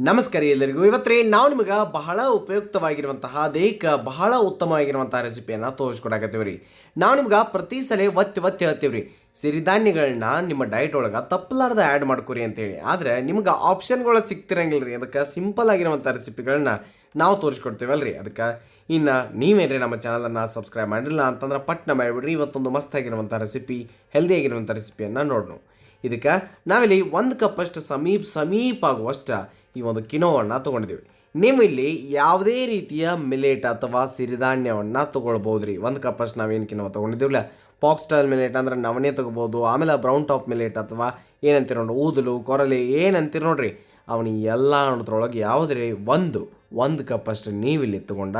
ನಮಸ್ಕಾರ ಎಲ್ಲರಿಗೂ. ಇವತ್ತು ನಾವು ನಿಮಗೆ ಬಹಳ ಉಪಯುಕ್ತವಾಗಿರುವಂತಹ ದೇಹಕ್ಕೆ ಬಹಳ ಉತ್ತಮವಾಗಿರುವಂತಹ ರೆಸಿಪಿಯನ್ನು ತೋರಿಸ್ಕೊಡಕತ್ತೀವಿ ರೀ. ನಾವು ನಿಮ್ಗೆ ಪ್ರತಿ ಸಲ ಒತ್ತಿ ಹೇಳ್ತೀವಿ ರೀ, ಸಿರಿಧಾನ್ಯಗಳನ್ನ ನಿಮ್ಮ ಡಯಟ್ ಒಳಗೆ ತಪ್ಪಲಾರ್ದ ಆ್ಯಡ್ ಮಾಡ್ಕೊರಿ ಅಂತೇಳಿ. ಆದರೆ ನಿಮ್ಗೆ ಆಪ್ಷನ್ಗಳು ಸಿಗ್ತಿರಂಗಿಲ್ಲ ರೀ. ಅದಕ್ಕೆ ಸಿಂಪಲ್ ಆಗಿರುವಂಥ ರೆಸಿಪಿಗಳನ್ನ ನಾವು ತೋರಿಸ್ಕೊಡ್ತೀವಲ್ರಿ. ಅದಕ್ಕೆ ಇನ್ನು ನೀವೇನ್ರಿ ನಮ್ಮ ಚಾನಲನ್ನು ಸಬ್ಸ್ಕ್ರೈಬ್ ಮಾಡಿಲ್ಲ ಅಂತಂದ್ರೆ ಪಟ್ನ ಮಾಡಿಬಿಡ್ರಿ. ಇವತ್ತೊಂದು ಮಸ್ತಾಗಿರುವಂಥ ರೆಸಿಪಿ, ಹೆಲ್ದಿ ಆಗಿರುವಂಥ ರೆಸಿಪಿಯನ್ನು ನೋಡೋಣ. ಇದಕ್ಕೆ ನಾವಿಲ್ಲಿ 1 ಕಪ್ಪಷ್ಟು ಸಮೀಪ ಆಗುವಷ್ಟು ಈ ಒಂದು ಕಿನೋವನ್ನು ತೊಗೊಂಡಿದ್ದೀವಿ. ನೀವು ಇಲ್ಲಿ ಯಾವುದೇ ರೀತಿಯ ಮಿಲೆಟ್ ಅಥವಾ ಸಿರಿಧಾನ್ಯವನ್ನು ತೊಗೊಳ್ಬೋದು ರೀ. 1 ಕಪ್ಪಷ್ಟು ನಾವೇನು ಕಿನೋ ತೊಗೊಂಡಿದ್ದೀವಲ್ಲ, ಫಾಕ್ಸ್ಟೈಲ್ ಮಿಲೆಟ್ ಅಂದ್ರೆ ನವನೇ ತೊಗೋಬೋದು. ಆಮೇಲೆ ಬ್ರೌನ್ ಟಾಪ್ ಮಿಲೆಟ್ ಅಥವಾ ಏನಂತೀರ ನೋಡ್ರಿ, ಊದಲು, ಕೊರಲೆ ಏನಂತೀರ ನೋಡ್ರಿ, ಅವನಿಗೆ ಎಲ್ಲ ಅನ್ನೋದ್ರೊಳಗೆ ಯಾವುದ್ರಿ ಒಂದು ಕಪ್ಪಷ್ಟು ನೀವಿಲ್ಲಿ ತೊಗೊಂಡ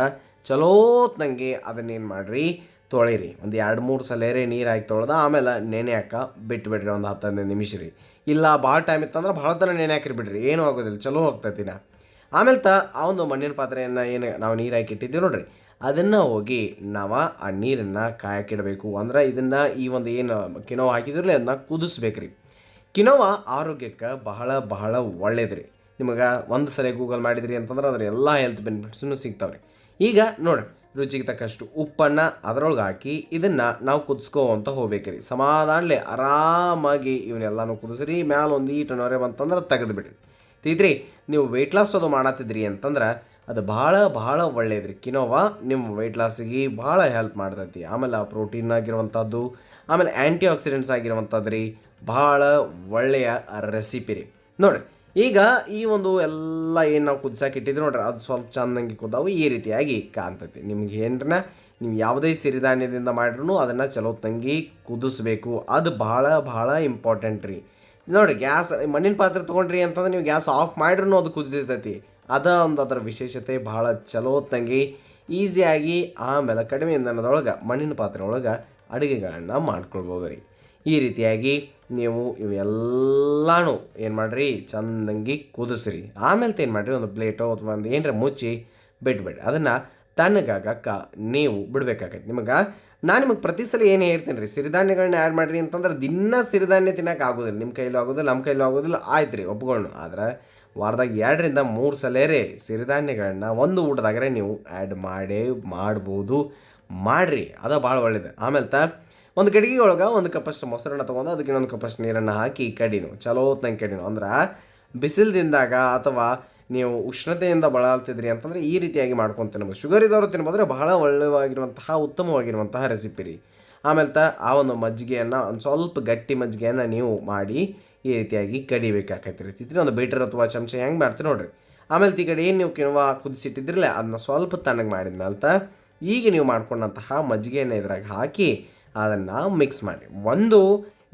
ಚಲೋತ್ನಂಗೆ ಅದನ್ನೇನು ಮಾಡಿರಿ, ತೊಳಿರಿ. ಒಂದು 2-3 ಸಲ ನೀರು ಹಾಕಿ ತೊಳೆದ ಆಮೇಲೆ ನೆನೆ ಹಾಕ ಬಿಟ್ಬಿಡ್ರಿ ಒಂದು 10-15 ನಿಮಿಷ ರೀ. ಇಲ್ಲ ಭಾಳ ಟೈಮ್ ಇತ್ತಂದ್ರೆ ಭಾಳ ಥರ ನೆನೆ ಹಾಕಿರಿ ಬಿಡ್ರಿ, ಏನೂ ಆಗೋದಿಲ್ಲ, ಚಲೋ ಹೋಗ್ತೈತಿನ. ಆಮೇಲೆ ಆ ಒಂದು ಮಣ್ಣಿನ ಪಾತ್ರೆಯನ್ನು ಏನು ನಾವು ನೀರು ಹಾಕಿ ಇಟ್ಟಿದ್ದೀವಿ ನೋಡ್ರಿ, ಅದನ್ನು ಹೋಗಿ ನಾವು ಆ ನೀರನ್ನು ಕಾಯಕ್ಕಿಡಬೇಕು. ಅಂದ್ರೆ ಇದನ್ನು ಈ ಒಂದು ಏನು ಕಿನೋವ ಹಾಕಿದ್ರಲ್ಲ ಅದನ್ನ ಕುದಿಸ್ಬೇಕು ರೀ. ಕಿನೋವ ಆರೋಗ್ಯಕ್ಕೆ ಬಹಳ ಒಳ್ಳೇದು ರೀ. ನಿಮಗೆ ಒಂದು ಸಲ ಗೂಗಲ್ ಮಾಡಿದ್ರಿ ಅಂತಂದ್ರೆ ಅದ್ರ ಎಲ್ಲ ಹೆಲ್ತ್ ಬೆನಿಫಿಟ್ಸೂ ಸಿಗ್ತಾವೆ ರೀ. ಈಗ ನೋಡಿರಿ, ರುಚಿಗೆ ತಕ್ಕಷ್ಟು ಉಪ್ಪನ್ನು ಅದರೊಳಗೆ ಹಾಕಿ ಇದನ್ನು ನಾವು ಕುದಿಸ್ಕೋವಂತ ಹೋಗ್ಬೇಕ್ರಿ. ಸಮಾಧಾನಲೆ ಆರಾಮಾಗಿ ಇವನ್ನೆಲ್ಲನೂ ಕುದಿಸ್ರಿ. ಮ್ಯಾಲೆ ಒಂದು ಈಟನವರೆ ಬಂತಂದ್ರೆ ತೆಗೆದುಬಿಡ್ರಿ. ತಿದ್ರಿ, ನೀವು ವೆಯ್ಟ್ ಲಾಸ್ ಅದು ಮಾಡತ್ತಿದ್ರಿ ಅಂತಂದ್ರೆ ಅದು ಭಾಳ ಒಳ್ಳೇದ್ರಿ. ಕಿನೋವಾ ನಿಮ್ಮ ವೆಯ್ಟ್ ಲಾಸಿಗೆ ಭಾಳ ಹೆಲ್ಪ್ ಮಾಡ್ತೈತಿ. ಆಮೇಲೆ ಪ್ರೋಟೀನ್ ಆಗಿರುವಂಥದ್ದು, ಆಮೇಲೆ ಆ್ಯಂಟಿ ಆಕ್ಸಿಡೆಂಟ್ಸ್ ಆಗಿರುವಂಥದ್ದು ರೀ. ಭಾಳ ಒಳ್ಳೆಯ ರೆಸಿಪಿ ರೀ. ನೋಡಿರಿ, ಈಗ ಈ ಒಂದು ಎಲ್ಲ ಏನು ನಾವು ಕುದಿಸಾಕೆ ಇಟ್ಟಿದ್ವಿ ನೋಡ್ರಿ, ಅದು ಸ್ವಲ್ಪ ಚೆಂದಂಗೆ ಕುದ್ದಾವು ಈ ರೀತಿಯಾಗಿ ಕಾಣ್ತೈತಿ. ನಿಮ್ಗೆ ಏನ್ರನ್ನ ನೀವು ಯಾವುದೇ ಸಿರಿಧಾನ್ಯದಿಂದ ಮಾಡಿರೂ ಅದನ್ನು ಚಲೋತ್ತಂಗಿ ಕುದಿಸ್ಬೇಕು. ಅದು ಭಾಳ ಇಂಪಾರ್ಟೆಂಟ್ ರೀ. ನೋಡಿರಿ, ಗ್ಯಾಸ್ ಮಣ್ಣಿನ ಪಾತ್ರೆ ತೊಗೊಂಡ್ರಿ ಅಂತಂದ್ರೆ ನೀವು ಗ್ಯಾಸ್ ಆಫ್ ಮಾಡಿರೂ ಅದು ಕುದಿತೈತಿ. ಅದರ ವಿಶೇಷತೆ ಭಾಳ ಚಲೋತ್ತಂಗಿ ಈಸಿಯಾಗಿ ಆಮೇಲೆ ಕಡಿಮೆ ಇಂಧನದೊಳಗೆ ಮಣ್ಣಿನ ಪಾತ್ರೆ ಒಳಗೆ ಅಡುಗೆಗಳನ್ನು ಮಾಡ್ಕೊಳ್ಬೋದು ರೀ. ಈ ರೀತಿಯಾಗಿ ನೀವು ಇವೆಲ್ಲನೂ ಏನು ಮಾಡಿರಿ, ಚಂದಂಗಿ ಕುದಿಸ್ರಿ. ಆಮೇಲೆ ಏನು ಮಾಡಿರಿ, ಒಂದು ಪ್ಲೇಟೋ ಅಥವಾ ಒಂದು ಏನರ ಮುಚ್ಚಿ ಬಿಟ್ಬಿಡ್ರಿ. ಅದನ್ನು ತಣ್ಣಗಾಗಕ್ಕೆ ನೀವು ಬಿಡಬೇಕಾಗೈತಿ. ನಾನು ನಿಮಗೆ ಪ್ರತಿ ಸಲ ಏನು ಹೇಳ್ತೀನಿ ರೀ, ಸಿರಿಧಾನ್ಯಗಳನ್ನ ಆ್ಯಡ್ ಮಾಡಿರಿ ಅಂತಂದ್ರೆ ದಿನ ಸಿರಿಧಾನ್ಯ ತಿನ್ನೋಕೆ ಆಗೋದಿಲ್ಲ. ನಿಮ್ಮ ಕೈಲೂ ಆಗೋದಿಲ್ಲ, ನಮ್ಮ ಕೈಲೂ ಆಗೋದಿಲ್ಲ, ಆಯ್ತು ರೀ, ಒಪ್ಕೊಳ್ಳೋಣ. ಆದರೆ ವಾರದಾಗ 2-3 ಸಲ ಸಿರಿಧಾನ್ಯಗಳನ್ನ ಒಂದು ಊಟದಾಗರೆ ನೀವು ಆ್ಯಡ್ ಮಾಡ್ಬೋದು. ಮಾಡಿರಿ, ಅದು ಭಾಳ ಒಳ್ಳೇದು. ಆಮೇಲೆ ಒಂದು ಗಡಿಗೆ ಒಳಗೆ 1 ಕಪ್ಪಷ್ಟು ಮೊಸರನ್ನ ತೊಗೊಂಡು ಅದಕ್ಕೆ 1 ಕಪ್ಪಷ್ಟು ನೀರನ್ನು ಹಾಕಿ ಕಡಿನು, ಚಲೋತ್ನಂಗೆ ಕಡಿನು. ಅಂದ್ರೆ ಬಿಸಿಲದಿಂದಾಗ ಅಥವಾ ನೀವು ಉಷ್ಣತೆಯಿಂದ ಬಳಲ್ತಿದ್ರಿ ಅಂತಂದರೆ ಈ ರೀತಿಯಾಗಿ ಮಾಡ್ಕೊಂಡು ತಿನ್ಬೋದು. ಶುಗರ್ ಇದ್ದವರು ತಿನ್ಬೋದ್ರೆ ಬಹಳ ಒಳ್ಳೆಯವಾಗಿರುವಂತಹ ಉತ್ತಮವಾಗಿರುವಂತಹ ರೆಸಿಪಿ ರೀ. ಆಮೇಲೆ ಆ ಒಂದು ಮಜ್ಜಿಗೆಯನ್ನು ಒಂದು ಸ್ವಲ್ಪ ಗಟ್ಟಿ ಮಜ್ಜಿಗೆಯನ್ನು ನೀವು ಮಾಡಿ ಈ ರೀತಿಯಾಗಿ ಕಡಿಬೇಕಾಕೈತಿ ರೀತಿ ಒಂದು ಬೀಟರ್ ಅಥವಾ ಚಮಚ ಹೆಂಗೆ ಮಾಡ್ತೀರಿ ನೋಡಿರಿ. ಆಮೇಲೆ ಈ ಕಡೆ ಏನು ನೀವು ಕಿಣವ ಕುದಿಸಿಟ್ಟಿದ್ರಲ್ಲ ಅದನ್ನ ಸ್ವಲ್ಪ ತಣ್ಣಗೆ ಮಾಡಿದ ಮೇಲೆ ಈಗ ನೀವು ಮಾಡ್ಕೊಂಡಂತಹ ಮಜ್ಜಿಗೆಯನ್ನು ಇದ್ರಾಗ ಹಾಕಿ ಅದನ್ನು ಮಿಕ್ಸ್ ಮಾಡಿ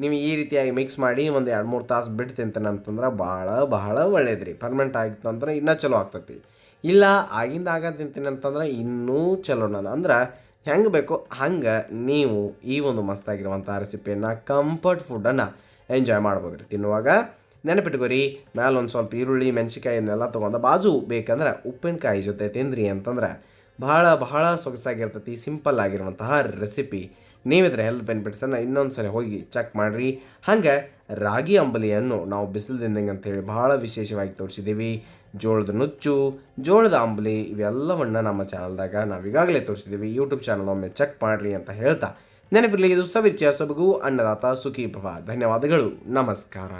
ನೀವು ಈ ರೀತಿಯಾಗಿ ಮಿಕ್ಸ್ ಮಾಡಿ ಒಂದು 2-3 ತಾಸು ಬಿಟ್ಟು ತಿಂತಾನೆ ಅಂತಂದ್ರೆ ಭಾಳ ಒಳ್ಳೇದು ರೀ. ಪರ್ಮನೆಂಟ್ ಆಗಿತ್ತು ಅಂದ್ರೆ ಇನ್ನೂ ಚಲೋ ಆಗ್ತೈತಿ. ಇಲ್ಲ ಆಗಿಂದಾಗ ತಿಂತೀನಿ ಅಂತಂದ್ರೆ ಇನ್ನೂ ಚಲೋ. ಅಂದ್ರೆ ಹೆಂಗೆ ಬೇಕೋ ಹಂಗೆ ನೀವು ಈ ಒಂದು ಮಸ್ತಾಗಿರುವಂಥ ರೆಸಿಪಿಯನ್ನು ಕಂಫರ್ಟ್ ಫುಡ್ಡನ್ನು ಎಂಜಾಯ್ ಮಾಡ್ಬೋದು ರೀ. ತಿನ್ನುವಾಗ ನೆನಪಿಟ್ಕೋರಿ, ಮೇಲೆ ಒಂದು ಸ್ವಲ್ಪ ಈರುಳ್ಳಿ ಮೆಣಸಿಕಾಯಿ ಇದನ್ನೆಲ್ಲ ತೊಗೊಂಡು ಬಾಜು ಬೇಕಂದ್ರೆ ಉಪ್ಪಿನಕಾಯಿ ಜೊತೆ ತಿಂದ್ರಿ ಅಂತಂದ್ರೆ ಭಾಳ ಸೊಗಸಾಗಿರ್ತೈತಿ. ಸಿಂಪಲ್ ಆಗಿರುವಂತಹ ರೆಸಿಪಿ. ನೀವಿದ್ರೆ ಹೆಲ್ತ್ ಬೆನಿಫಿಟ್ಸನ್ನು ಇನ್ನೊಂದು ಸಲ ಹೋಗಿ ಚೆಕ್ ಮಾಡಿರಿ. ಹಾಗೆ ರಾಗಿ ಅಂಬಲಿಯನ್ನು ನಾವು ಬಿಸಿಲದಿಂದಂಗೆ ಅಂತೇಳಿ ಭಾಳ ವಿಶೇಷವಾಗಿ ತೋರಿಸಿದ್ದೀವಿ. ಜೋಳದ ನುಚ್ಚು, ಜೋಳದ ಅಂಬಲಿ ಇವೆಲ್ಲವನ್ನು ನಮ್ಮ ಚಾನಲ್ದಾಗ ನಾವು ಈಗಾಗಲೇ ತೋರಿಸಿದ್ದೀವಿ. ಯೂಟ್ಯೂಬ್ ಚಾನಲ್ ಒಮ್ಮೆ ಚೆಕ್ ಮಾಡಿರಿ ಅಂತ ಹೇಳ್ತಾ ನೆನಪಿರಲಿ, ಇದು ಸವಿರ್ಚಿಯ ಸೊಬಗು ಅನ್ನದಾತ ಸುಖಿ ಭವ. ಧನ್ಯವಾದಗಳು, ನಮಸ್ಕಾರ.